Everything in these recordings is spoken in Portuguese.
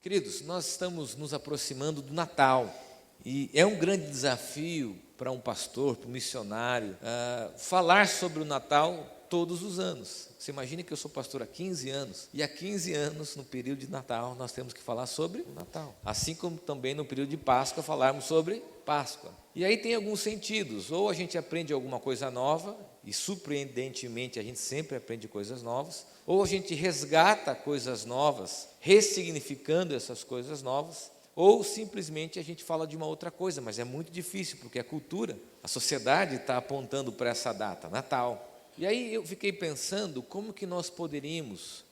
Queridos, nós estamos nos aproximando do Natal e é um grande desafio para um pastor, para um missionário, falar sobre o Natal todos os anos. Você imagina que eu sou pastor há 15 anos e há 15 anos, no período de Natal, nós temos que falar sobre o Natal. Assim como também no período de Páscoa, falarmos sobre Páscoa. E aí tem alguns sentidos, ou a gente aprende alguma coisa nova, e surpreendentemente a gente sempre aprende coisas novas, ou a gente resgata coisas novas, ressignificando essas coisas novas, ou simplesmente a gente fala de uma outra coisa, mas é muito difícil, porque a cultura, a sociedade está apontando para essa data, Natal. E aí eu fiquei pensando como que nós poderíamos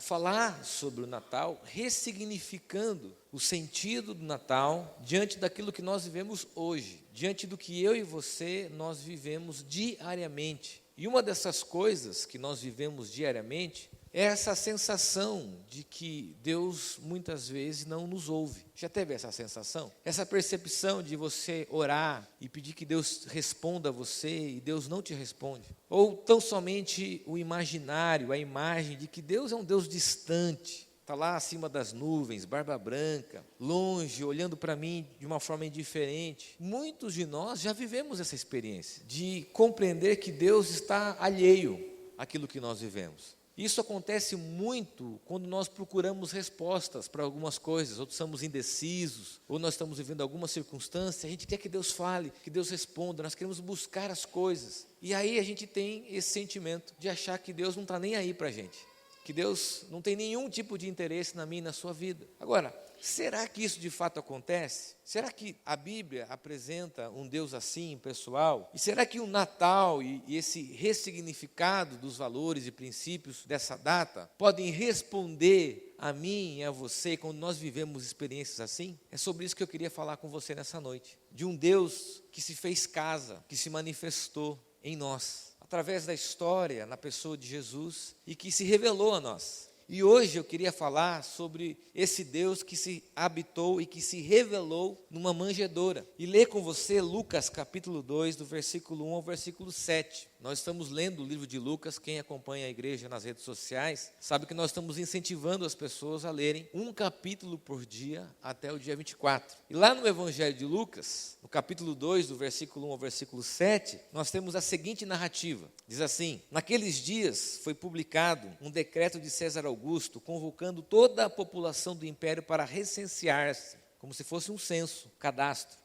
falar sobre o Natal, ressignificando o sentido do Natal diante daquilo que nós vivemos hoje, diante do que eu e você nós vivemos diariamente. E uma dessas coisas que nós vivemos diariamente é essa sensação de que Deus muitas vezes não nos ouve. Já teve essa sensação? Essa percepção de você orar e pedir que Deus responda a você e Deus não te responde? Ou tão somente o imaginário, a imagem de que Deus é um Deus distante, está lá acima das nuvens, barba branca, longe, olhando para mim de uma forma indiferente. Muitos de nós já vivemos essa experiência de compreender que Deus está alheio àquilo que nós vivemos. Isso acontece muito quando nós procuramos respostas para algumas coisas, ou estamos indecisos, ou nós estamos vivendo alguma circunstância, a gente quer que Deus fale, que Deus responda, nós queremos buscar as coisas. E aí a gente tem esse sentimento de achar que Deus não está nem aí para a gente, que Deus não tem nenhum tipo de interesse na minha e na sua vida. Agora, será que isso de fato acontece? Será que a Bíblia apresenta um Deus assim, pessoal? E será que o Natal e esse ressignificado dos valores e princípios dessa data podem responder a mim e a você quando nós vivemos experiências assim? É sobre isso que eu queria falar com você nessa noite. De um Deus que se fez casa, que se manifestou em nós, através da história, na pessoa de Jesus, e que se revelou a nós. E hoje eu queria falar sobre esse Deus que se habitou e que se revelou numa manjedoura. E ler com você Lucas capítulo 2, do versículo 1 ao versículo 7. Nós estamos lendo o livro de Lucas, quem acompanha a igreja nas redes sociais, sabe que nós estamos incentivando as pessoas a lerem um capítulo por dia até o dia 24. E lá no Evangelho de Lucas, no capítulo 2, do versículo 1 ao versículo 7, nós temos a seguinte narrativa. Diz assim: naqueles dias foi publicado um decreto de César Augusto, convocando toda a população do império para recensear-se, como se fosse um censo, cadastro.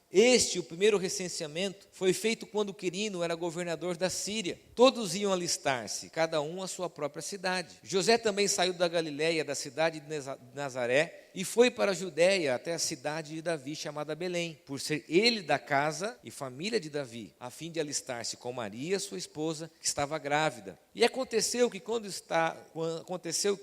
O primeiro recenseamento, foi feito quando Quirino era governador da Síria. Todos iam alistar-se, cada um à sua própria cidade. José também saiu da Galiléia, da cidade de Nazaré, e foi para a Judéia até a cidade de Davi, chamada Belém, por ser ele da casa e família de Davi, a fim de alistar-se com Maria, sua esposa, que estava grávida. E aconteceu que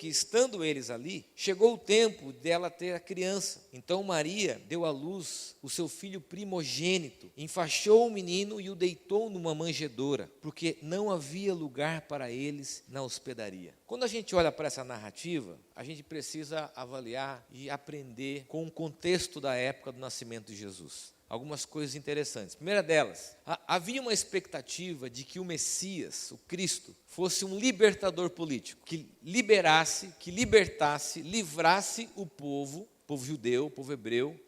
estando eles ali, chegou o tempo dela ter a criança. Então Maria deu à luz o seu filho primogênito, enfaixou o menino e o deitou numa manjedoura, porque não havia lugar para eles na hospedaria. Quando a gente olha para essa narrativa, a gente precisa avaliar e aprender com o contexto da época do nascimento de Jesus. Algumas coisas interessantes. Primeira delas, havia uma expectativa de que o Messias, o Cristo, fosse um libertador político, que libertasse, livrasse o povo judeu, o povo hebreu,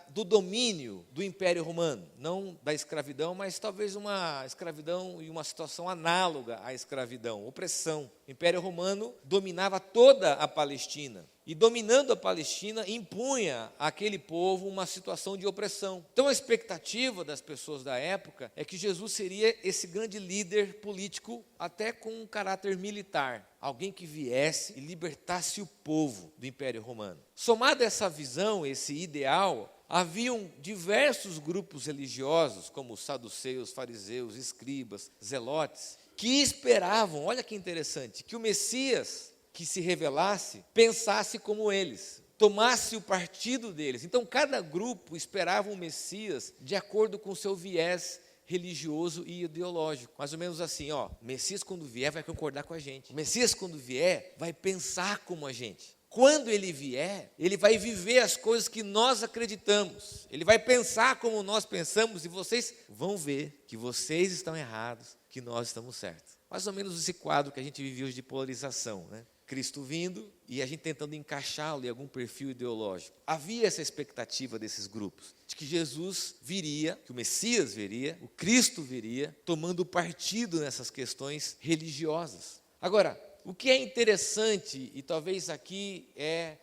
do domínio do Império Romano, não da escravidão, mas talvez uma escravidão e uma situação análoga à escravidão, opressão. O Império Romano dominava toda a Palestina, e dominando a Palestina, impunha àquele povo uma situação de opressão. Então a expectativa das pessoas da época é que Jesus seria esse grande líder político, até com um caráter militar, alguém que viesse e libertasse o povo do Império Romano. Somado a essa visão, esse ideal, haviam diversos grupos religiosos, como os saduceus, fariseus, escribas, zelotes, que esperavam, olha que interessante, que o Messias que se revelasse, pensasse como eles, tomasse o partido deles. Então cada grupo esperava um Messias de acordo com o seu viés religioso e ideológico. Mais ou menos assim, o Messias quando vier vai concordar com a gente. O Messias quando vier vai pensar como a gente. Quando ele vier, ele vai viver as coisas que nós acreditamos. Ele vai pensar como nós pensamos e vocês vão ver que vocês estão errados, que nós estamos certos. Mais ou menos esse quadro que a gente vive hoje de polarização, né? Cristo vindo e a gente tentando encaixá-lo em algum perfil ideológico. Havia essa expectativa desses grupos, de que Jesus viria, que o Messias viria, o Cristo viria, tomando partido nessas questões religiosas. Agora, o que é interessante, e talvez aqui é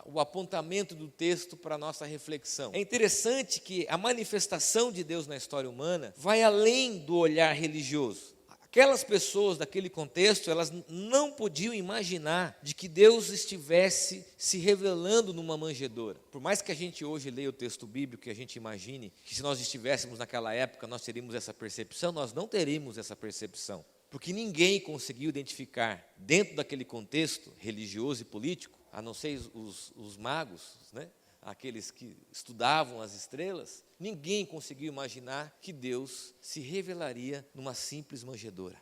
o apontamento do texto para a nossa reflexão, é interessante que a manifestação de Deus na história humana vai além do olhar religioso. Aquelas pessoas daquele contexto, elas não podiam imaginar de que Deus estivesse se revelando numa manjedoura. Por mais que a gente hoje leia o texto bíblico e a gente imagine que se nós estivéssemos naquela época, nós teríamos essa percepção, nós não teríamos essa percepção. Porque ninguém conseguiu identificar, dentro daquele contexto religioso e político, a não ser os magos, né? Aqueles que estudavam as estrelas, ninguém conseguiu imaginar que Deus se revelaria numa simples manjedoura.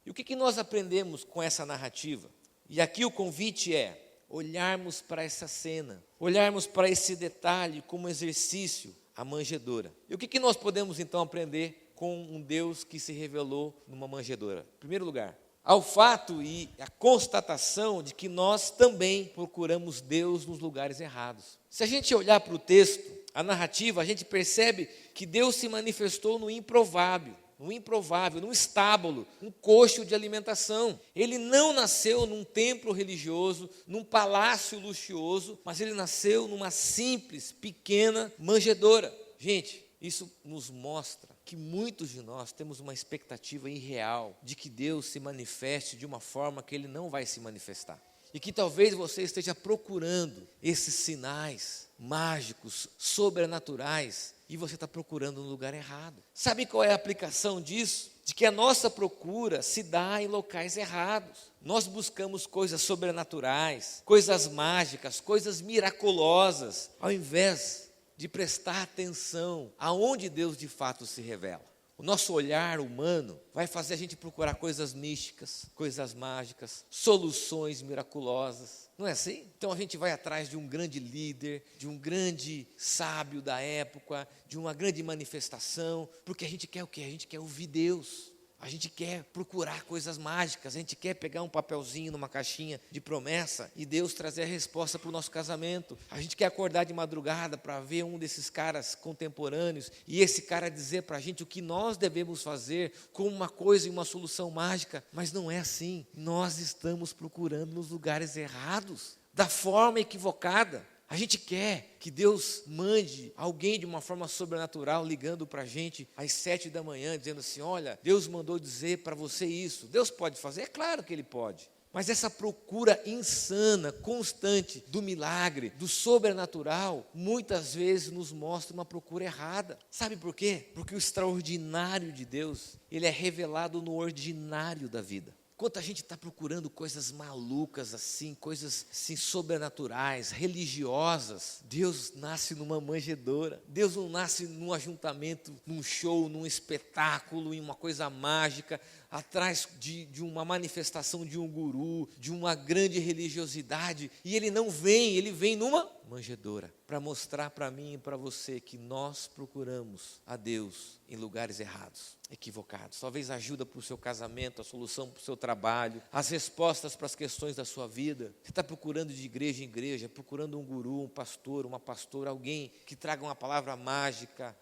E o que nós aprendemos com essa narrativa? E aqui o convite é olharmos para essa cena, olharmos para esse detalhe como exercício, a manjedoura. E o que nós podemos então aprender com um Deus que se revelou numa manjedoura? Em primeiro lugar, ao fato e a constatação de que nós também procuramos Deus nos lugares errados. Se a gente olhar para o texto, a narrativa, a gente percebe que Deus se manifestou no improvável, num estábulo, um coxo de alimentação. Ele não nasceu num templo religioso, num palácio luxuoso, mas ele nasceu numa simples, pequena manjedoura. Gente, isso nos mostra que muitos de nós temos uma expectativa irreal de que Deus se manifeste de uma forma que Ele não vai se manifestar. E que talvez você esteja procurando esses sinais mágicos, sobrenaturais, e você está procurando no lugar errado. Sabe qual é a aplicação disso? De que a nossa procura se dá em locais errados. Nós buscamos coisas sobrenaturais, coisas mágicas, coisas miraculosas, ao invés de prestar atenção aonde Deus de fato se revela. O nosso olhar humano vai fazer a gente procurar coisas místicas, coisas mágicas, soluções miraculosas. Não é assim? Então a gente vai atrás de um grande líder, de um grande sábio da época, de uma grande manifestação, porque a gente quer o quê? A gente quer ouvir Deus. A gente quer procurar coisas mágicas, a gente quer pegar um papelzinho numa caixinha de promessa e Deus trazer a resposta para o nosso casamento. A gente quer acordar de madrugada para ver um desses caras contemporâneos e esse cara dizer para a gente o que nós devemos fazer como uma coisa e uma solução mágica. Mas não é assim. Nós estamos procurando nos lugares errados, da forma equivocada. A gente quer que Deus mande alguém de uma forma sobrenatural ligando para a gente às 7 da manhã, dizendo assim, olha, Deus mandou dizer para você isso. Deus pode fazer? É claro que Ele pode. Mas essa procura insana, constante do milagre, do sobrenatural, muitas vezes nos mostra uma procura errada. Sabe por quê? Porque o extraordinário de Deus, Ele é revelado no ordinário da vida. Quanta gente está procurando coisas malucas assim, coisas assim sobrenaturais, religiosas. Deus nasce numa manjedoura. Deus não nasce num ajuntamento, num show, num espetáculo, em uma coisa mágica, atrás de uma manifestação de um guru, de uma grande religiosidade. E Ele não vem, Ele vem numa manjedoura, para mostrar para mim e para você que nós procuramos a Deus em lugares errados, equivocados. Talvez ajuda para o seu casamento, a solução para o seu trabalho, as respostas para as questões da sua vida. Você está procurando de igreja em igreja, procurando um guru, um pastor, uma pastora, alguém que traga uma palavra mágica,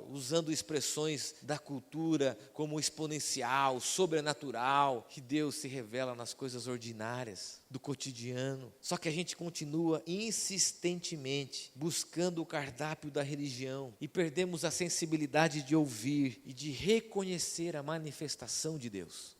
usando expressões da cultura como exponencial, sobrenatural, que Deus se revela nas coisas ordinárias do cotidiano. Só que a gente continua insistentemente buscando o cardápio da religião e perdemos a sensibilidade de ouvir e de reconhecer a manifestação de Deus.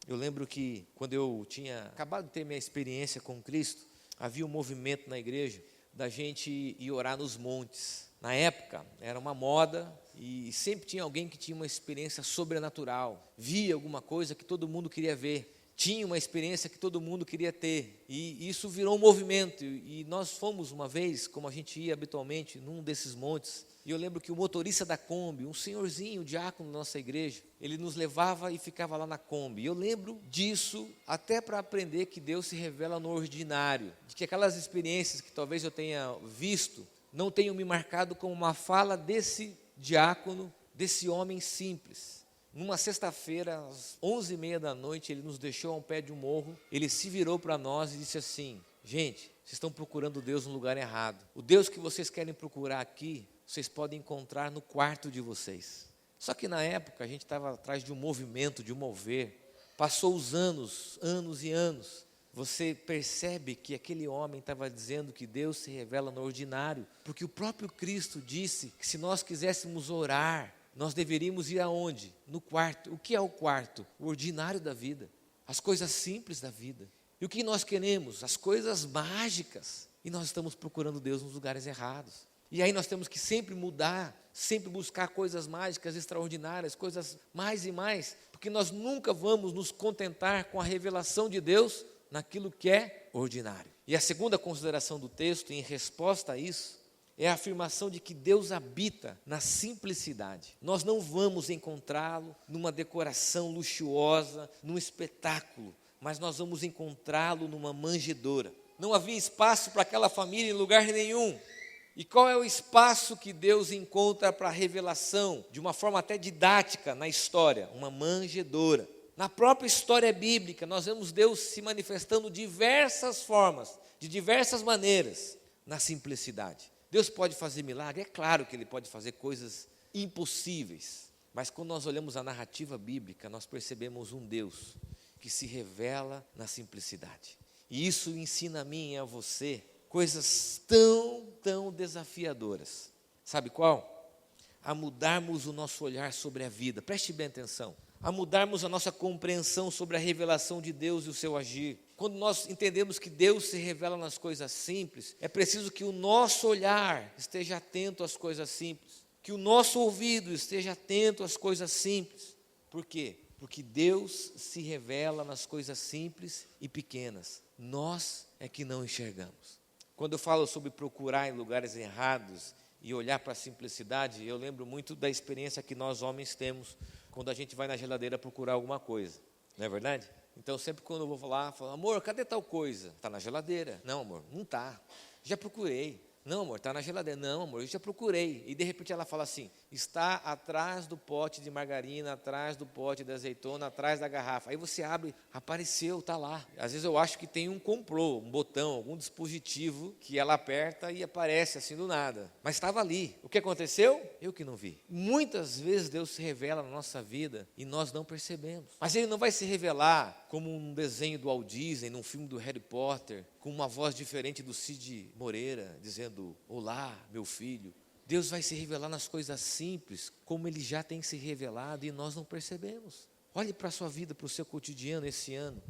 Eu lembro que quando eu tinha acabado de ter minha experiência com Cristo, havia um movimento na igreja da gente ir orar nos montes. Na época, era uma moda e sempre tinha alguém que tinha uma experiência sobrenatural, via alguma coisa que todo mundo queria ver, tinha uma experiência que todo mundo queria ter, e isso virou um movimento. E nós fomos uma vez, como a gente ia habitualmente, num desses montes, e eu lembro que o motorista da Kombi, um senhorzinho, diácono da nossa igreja, ele nos levava e ficava lá na Kombi. Eu lembro disso até para aprender que Deus se revela no ordinário, de que aquelas experiências que talvez eu tenha visto, não tenham me marcado como uma fala desse diácono, desse homem simples. Numa sexta-feira, às 11h30 da noite, ele nos deixou ao pé de um morro, ele se virou para nós e disse assim: gente, vocês estão procurando Deus no lugar errado. O Deus que vocês querem procurar aqui, vocês podem encontrar no quarto de vocês. Só que na época a gente estava atrás de um movimento, de um mover. Passou os anos, anos e anos. Você percebe que aquele homem estava dizendo que Deus se revela no ordinário, porque o próprio Cristo disse que se nós quiséssemos orar, nós deveríamos ir aonde? No quarto. O que é o quarto? O ordinário da vida, as coisas simples da vida. E o que nós queremos? As coisas mágicas. E nós estamos procurando Deus nos lugares errados. E aí nós temos que sempre mudar, sempre buscar coisas mágicas, extraordinárias, coisas mais e mais, porque nós nunca vamos nos contentar com a revelação de Deus naquilo que é ordinário. E a segunda consideração do texto, em resposta a isso, é a afirmação de que Deus habita na simplicidade. Nós não vamos encontrá-lo numa decoração luxuosa, num espetáculo, mas nós vamos encontrá-lo numa manjedoura. Não havia espaço para aquela família em lugar nenhum. E qual é o espaço que Deus encontra para a revelação, de uma forma até didática na história? Uma manjedoura. Na própria história bíblica, nós vemos Deus se manifestando de diversas formas, de diversas maneiras, na simplicidade. Deus pode fazer milagre? É claro que Ele pode fazer coisas impossíveis, mas quando nós olhamos a narrativa bíblica, nós percebemos um Deus que se revela na simplicidade. E isso ensina a mim e a você coisas tão desafiadoras. Sabe qual? A mudarmos o nosso olhar sobre a vida. Preste bem atenção. A mudarmos a nossa compreensão sobre a revelação de Deus e o seu agir. Quando nós entendemos que Deus se revela nas coisas simples, é preciso que o nosso olhar esteja atento às coisas simples, que o nosso ouvido esteja atento às coisas simples. Por quê? Porque Deus se revela nas coisas simples e pequenas. Nós é que não enxergamos. Quando eu falo sobre procurar em lugares errados e olhar para a simplicidade, eu lembro muito da experiência que nós homens temos quando a gente vai na geladeira procurar alguma coisa, não é verdade? Então sempre quando eu vou falar, eu falo: amor, cadê tal coisa? Está na geladeira. Não, amor, não está. Já procurei. Não, amor, está na geladeira. Não, amor, eu já procurei. E de repente ela fala assim: está atrás do pote de margarina, atrás do pote de azeitona, atrás da garrafa. Aí você abre, apareceu, está lá. Às vezes eu acho que tem um complô, um botão, algum dispositivo que ela aperta e aparece assim do nada. Mas estava ali. O que aconteceu? Eu que não vi. Muitas vezes Deus se revela na nossa vida e nós não percebemos. Mas Ele não vai se revelar como um desenho do Walt Disney, num filme do Harry Potter, com uma voz diferente do Cid Moreira, dizendo: olá, meu filho. Deus vai se revelar nas coisas simples, como Ele já tem se revelado e nós não percebemos. Olhe para a sua vida, para o seu cotidiano esse ano,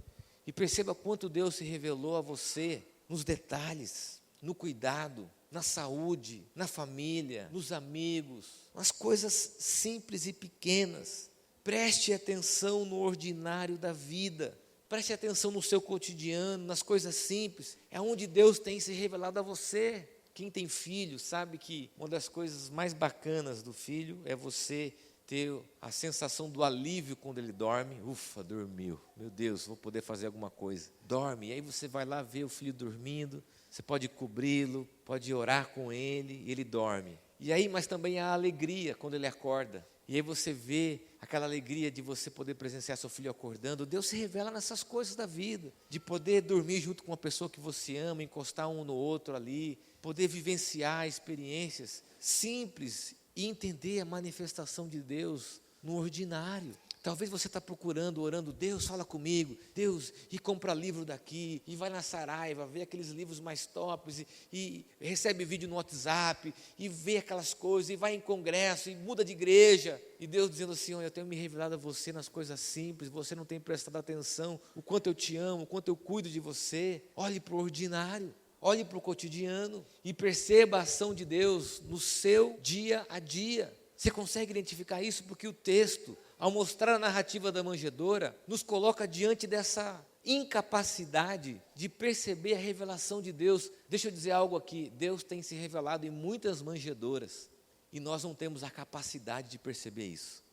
e perceba quanto Deus se revelou a você, nos detalhes, no cuidado, na saúde, na família, nos amigos, nas coisas simples e pequenas. Preste atenção no ordinário da vida. Preste atenção no seu cotidiano, nas coisas simples. É onde Deus tem se revelado a você. Quem tem filho sabe que uma das coisas mais bacanas do filho é você ter a sensação do alívio quando ele dorme. Ufa, dormiu. Meu Deus, vou poder fazer alguma coisa. Dorme. E aí você vai lá ver o filho dormindo. Você pode cobri-lo, pode orar com ele e ele dorme. E aí, mas também há alegria quando ele acorda. E aí você vê aquela alegria de você poder presenciar seu filho acordando. Deus se revela nessas coisas da vida. De poder dormir junto com uma pessoa que você ama, encostar um no outro ali. Poder vivenciar experiências simples e entender a manifestação de Deus no ordinário. Talvez você está procurando, orando: Deus, fala comigo, Deus, e compra livro daqui, e vai na Saraiva, vê aqueles livros mais tops, e recebe vídeo no WhatsApp, e vê aquelas coisas, e vai em congresso, e muda de igreja, e Deus dizendo assim: olha, eu tenho me revelado a você nas coisas simples, você não tem prestado atenção, o quanto eu te amo, o quanto eu cuido de você. Olhe para o ordinário, olhe para o cotidiano, e perceba a ação de Deus no seu dia a dia. Você consegue identificar isso? Porque o texto, ao mostrar a narrativa da manjedoura, nos coloca diante dessa incapacidade de perceber a revelação de Deus. Deixa eu dizer algo aqui: Deus tem se revelado em muitas manjedouras, e nós não temos a capacidade de perceber isso.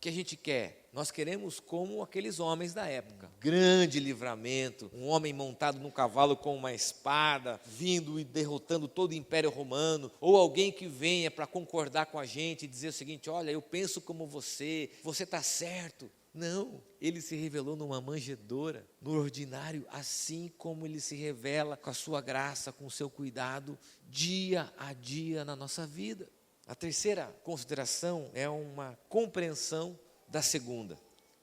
que a gente quer? Nós queremos como aqueles homens da época. Grande livramento, um homem montado num cavalo com uma espada, vindo e derrotando todo o Império Romano, ou alguém que venha para concordar com a gente e dizer o seguinte: olha, eu penso como você está certo. Não, ele se revelou numa manjedoura, no ordinário, assim como ele se revela com a sua graça, com o seu cuidado, dia a dia na nossa vida. A terceira consideração é uma compreensão da segunda.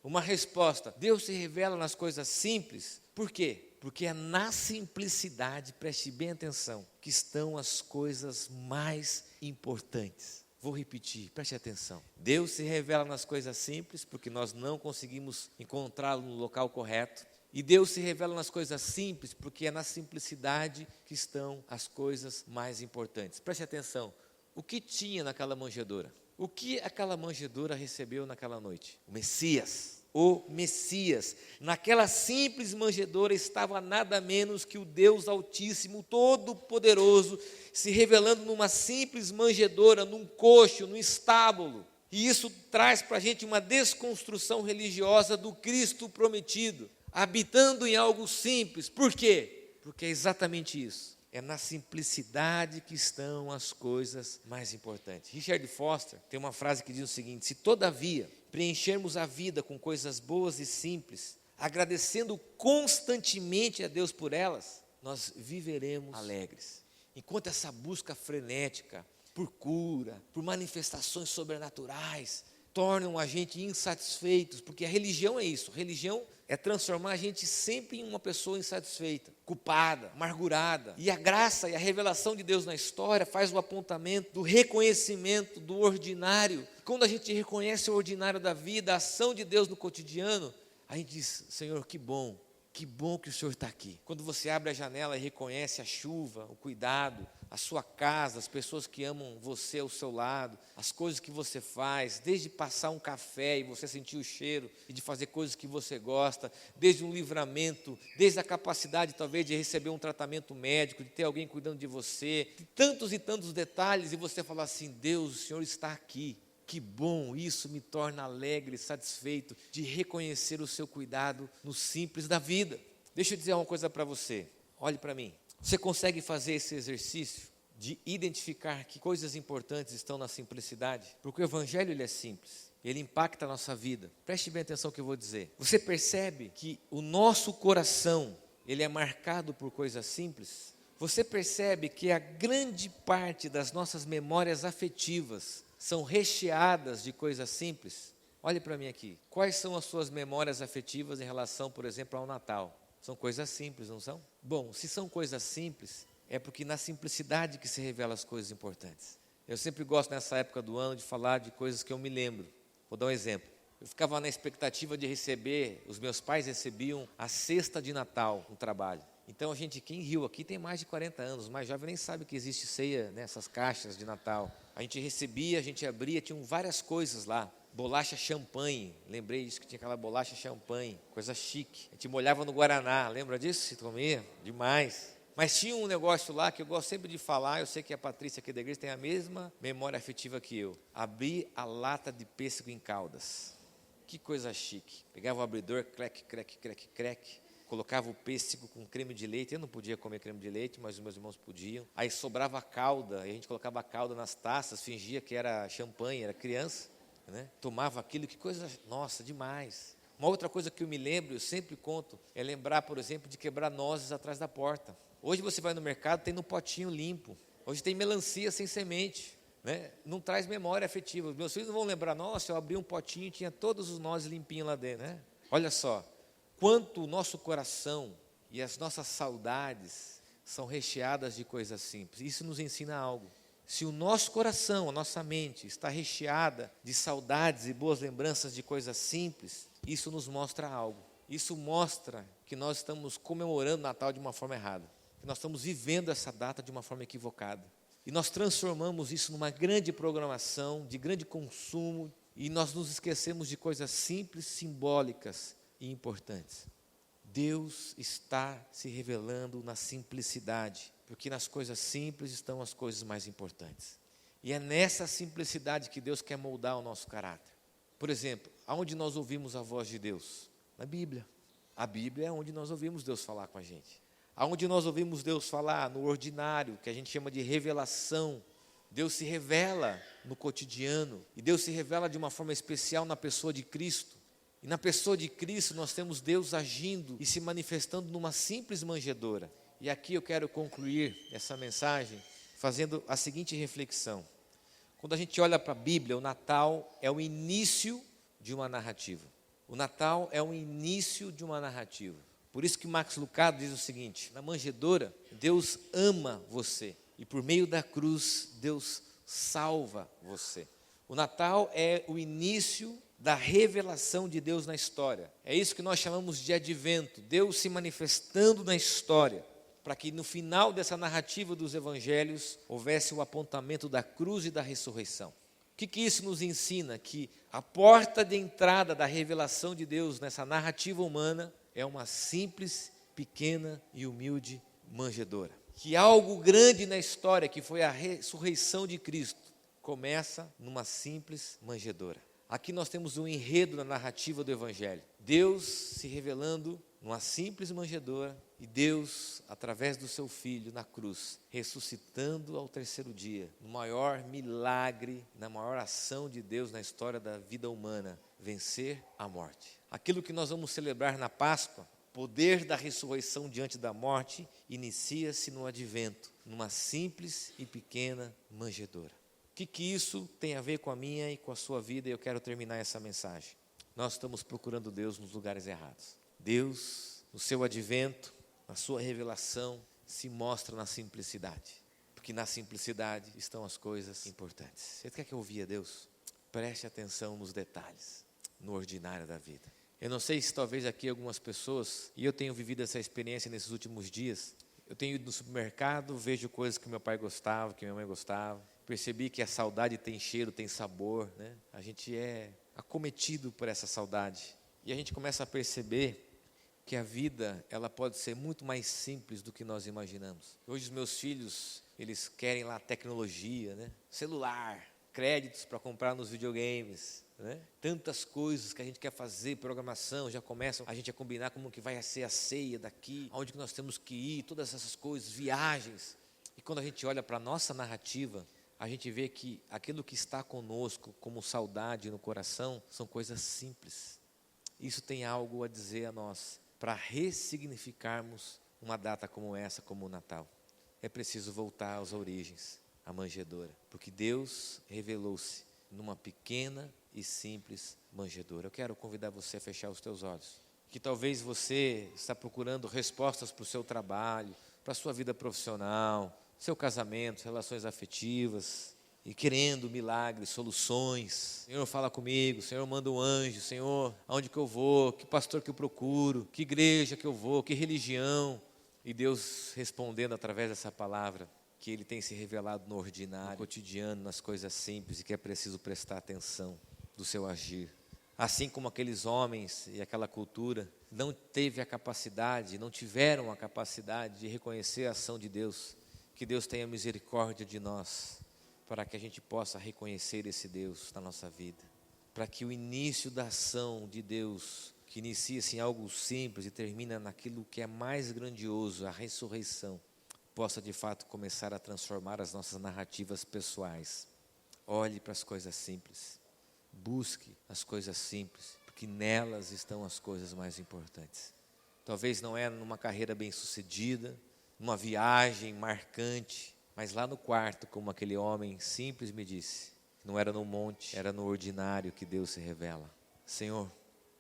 Uma resposta: Deus se revela nas coisas simples. Por quê? Porque é na simplicidade, preste bem atenção, que estão as coisas mais importantes. Vou repetir, preste atenção. Deus se revela nas coisas simples, porque nós não conseguimos encontrá-lo no local correto. E Deus se revela nas coisas simples, porque é na simplicidade que estão as coisas mais importantes. Preste atenção. O que tinha naquela manjedoura? O que aquela manjedoura recebeu naquela noite? O Messias. O Messias. Naquela simples manjedoura estava nada menos que o Deus Altíssimo, Todo-Poderoso, se revelando numa simples manjedoura, num coxo, num estábulo. E isso traz para a gente uma desconstrução religiosa do Cristo prometido, habitando em algo simples. Por quê? Porque é exatamente isso. É na simplicidade que estão as coisas mais importantes. Richard Foster tem uma frase que diz o seguinte: se todavia preenchermos a vida com coisas boas e simples, agradecendo constantemente a Deus por elas, nós viveremos alegres. Enquanto essa busca frenética por cura, por manifestações sobrenaturais, tornam a gente insatisfeitos, porque a religião é isso. Religião é transformar a gente sempre em uma pessoa insatisfeita, culpada, amargurada. E a graça e a revelação de Deus na história faz o apontamento do reconhecimento do ordinário. Quando a gente reconhece o ordinário da vida, a ação de Deus no cotidiano, a gente diz: Senhor, que bom que o Senhor está aqui. Quando você abre a janela e reconhece a chuva, o cuidado, a sua casa, as pessoas que amam você ao seu lado, as coisas que você faz, desde passar um café e você sentir o cheiro e de fazer coisas que você gosta, desde um livramento, desde a capacidade talvez de receber um tratamento médico, de ter alguém cuidando de você, de tantos e tantos detalhes, e você falar assim: Deus, o Senhor está aqui. Que bom, isso me torna alegre, satisfeito de reconhecer o seu cuidado no simples da vida. Deixa eu dizer uma coisa para você, olhe para mim. Você consegue fazer esse exercício de identificar que coisas importantes estão na simplicidade? Porque o Evangelho ele é simples, ele impacta a nossa vida. Preste bem atenção no que eu vou dizer. Você percebe que o nosso coração ele é marcado por coisas simples? Você percebe que a grande parte das nossas memórias afetivas são recheadas de coisas simples? Olhe para mim aqui. Quais são as suas memórias afetivas em relação, por exemplo, ao Natal? São coisas simples, não são? Bom, se são coisas simples, é porque na simplicidade que se revelam as coisas importantes. Eu sempre gosto nessa época do ano de falar de coisas que eu me lembro. Vou dar um exemplo. Eu ficava na expectativa de receber, os meus pais recebiam a cesta de Natal no trabalho. Então a gente, quem riu aqui tem mais de 40 anos, o mais jovem nem sabe que existe ceia, nessas caixas de Natal. A gente recebia, a gente abria, tinham várias coisas lá. Bolacha champanhe, lembrei disso, que tinha aquela bolacha champanhe, coisa chique. A gente molhava no Guaraná, lembra disso? Se comia? Demais. Mas tinha um negócio lá que eu gosto sempre de falar, eu sei que a Patrícia aqui da igreja tem a mesma memória afetiva que eu. Abrir a lata de pêssego em caldas. Que coisa chique. Pegava o abridor, creque, creque, creque, creque. Colocava o pêssego com creme de leite. Eu não podia comer creme de leite, mas os meus irmãos podiam. Aí sobrava a calda, e a gente colocava a calda nas taças, fingia que era champanhe, era criança, né? Tomava aquilo, que coisa, nossa, demais. Uma outra coisa que eu me lembro, eu sempre conto, é lembrar, por exemplo, de quebrar nozes atrás da porta. Hoje você vai no mercado, tem no potinho limpo. Hoje tem melancia sem semente, né? Não traz memória afetiva. Os meus filhos não vão lembrar: nossa, eu abri um potinho e tinha todos os nozes limpinhos lá dentro, né? Olha só. Quanto o nosso coração e as nossas saudades são recheadas de coisas simples. Isso nos ensina algo. Se o nosso coração, a nossa mente está recheada de saudades e boas lembranças de coisas simples, isso nos mostra algo. Isso mostra que nós estamos comemorando o Natal de uma forma errada, que nós estamos vivendo essa data de uma forma equivocada. E nós transformamos isso numa grande programação, de grande consumo, e nós nos esquecemos de coisas simples, simbólicas e importantes. Deus está se revelando na simplicidade, porque nas coisas simples estão as coisas mais importantes. E é nessa simplicidade que Deus quer moldar o nosso caráter. Por exemplo, aonde nós ouvimos a voz de Deus? Na Bíblia. A Bíblia é onde nós ouvimos Deus falar com a gente. Aonde nós ouvimos Deus falar? No ordinário, que a gente chama de revelação. Deus se revela no cotidiano. E Deus se revela de uma forma especial na pessoa de Cristo. E na pessoa de Cristo nós temos Deus agindo e se manifestando numa simples manjedoura. E aqui eu quero concluir essa mensagem fazendo a seguinte reflexão. Quando a gente olha para a Bíblia, o Natal é o início de uma narrativa. O Natal é o início de uma narrativa. Por isso que Max Lucado diz o seguinte: na manjedoura, Deus ama você. E por meio da cruz, Deus salva você. O Natal é o início da revelação de Deus na história. É isso que nós chamamos de advento. Deus se manifestando na história, para que no final dessa narrativa dos evangelhos houvesse o apontamento da cruz e da ressurreição. O que isso nos ensina? Que a porta de entrada da revelação de Deus nessa narrativa humana é uma simples, pequena e humilde manjedoura. Que algo grande na história, que foi a ressurreição de Cristo, começa numa simples manjedoura. Aqui nós temos um enredo na narrativa do Evangelho. Deus se revelando numa simples manjedoura e Deus, através do seu Filho na cruz, ressuscitando ao terceiro dia, no maior milagre, na maior ação de Deus na história da vida humana, vencer a morte. Aquilo que nós vamos celebrar na Páscoa, poder da ressurreição diante da morte, inicia-se no advento, numa simples e pequena manjedoura. O que isso tem a ver com a minha e com a sua vida? E eu quero terminar essa mensagem. Nós estamos procurando Deus nos lugares errados. Deus, no seu advento, na sua revelação, se mostra na simplicidade. Porque na simplicidade estão as coisas importantes. Você quer que eu ouvia Deus? Preste atenção nos detalhes, no ordinário da vida. Eu não sei se talvez aqui algumas pessoas, e eu tenho vivido essa experiência nesses últimos dias, eu tenho ido no supermercado, vejo coisas que meu pai gostava, que minha mãe gostava, percebi que a saudade tem cheiro, tem sabor, né? A gente é acometido por essa saudade. E a gente começa a perceber que a vida, ela pode ser muito mais simples do que nós imaginamos. Hoje os meus filhos, eles querem lá tecnologia, né? Celular, créditos para comprar nos videogames, né? Tantas coisas que a gente quer fazer, programação, já começam a gente a combinar como que vai ser a ceia daqui, aonde que nós temos que ir, todas essas coisas, viagens. E quando a gente olha para a nossa narrativa, a gente vê que aquilo que está conosco como saudade no coração são coisas simples. Isso tem algo a dizer a nós, para ressignificarmos uma data como essa, como o Natal. É preciso voltar às origens, à manjedoura, porque Deus revelou-se numa pequena e simples manjedoura. Eu quero convidar você a fechar os teus olhos, que talvez você está procurando respostas para o seu trabalho, para a sua vida profissional, seu casamento, relações afetivas, e querendo milagres, soluções. Senhor, fala comigo, Senhor, manda um anjo, Senhor, aonde que eu vou, que pastor que eu procuro, que igreja que eu vou, que religião. E Deus respondendo através dessa palavra, que Ele tem se revelado no ordinário, no cotidiano, nas coisas simples, e que é preciso prestar atenção do seu agir. Assim como aqueles homens e aquela cultura não teve a capacidade, não tiveram a capacidade de reconhecer a ação de Deus, que Deus tenha misericórdia de nós, para que a gente possa reconhecer esse Deus na nossa vida. Para que o início da ação de Deus, que inicia-se em algo simples e termina naquilo que é mais grandioso, a ressurreição, possa de fato começar a transformar as nossas narrativas pessoais. Olhe para as coisas simples. Busque as coisas simples, porque nelas estão as coisas mais importantes. Talvez não é numa carreira bem-sucedida, numa viagem marcante, mas lá no quarto, como aquele homem simples me disse, não era no monte, era no ordinário que Deus se revela. Senhor,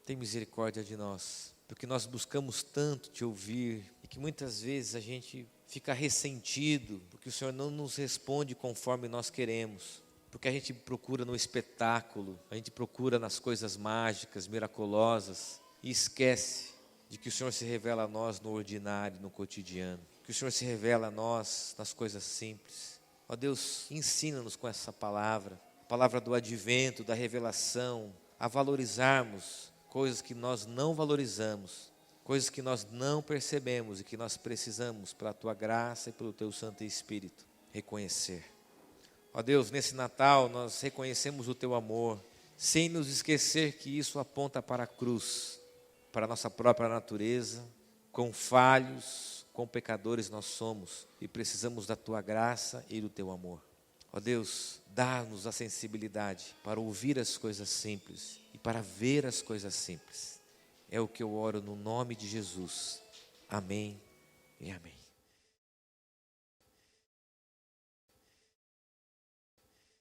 tem misericórdia de nós, porque nós buscamos tanto te ouvir, e que muitas vezes a gente fica ressentido, porque o Senhor não nos responde conforme nós queremos, porque a gente procura no espetáculo, a gente procura nas coisas mágicas, miraculosas, e esquece de que o Senhor se revela a nós no ordinário, no cotidiano, que o Senhor se revela a nós nas coisas simples. Ó Deus, ensina-nos com essa palavra, a palavra do advento, da revelação, a valorizarmos coisas que nós não valorizamos, coisas que nós não percebemos e que nós precisamos, pela Tua graça e pelo Teu Santo Espírito, reconhecer. Ó Deus, nesse Natal nós reconhecemos o Teu amor, sem nos esquecer que isso aponta para a cruz, para a nossa própria natureza, quão falhos, quão pecadores nós somos e precisamos da Tua graça e do Teu amor. Ó Deus, dá-nos a sensibilidade para ouvir as coisas simples e para ver as coisas simples. É o que eu oro no nome de Jesus. Amém e amém.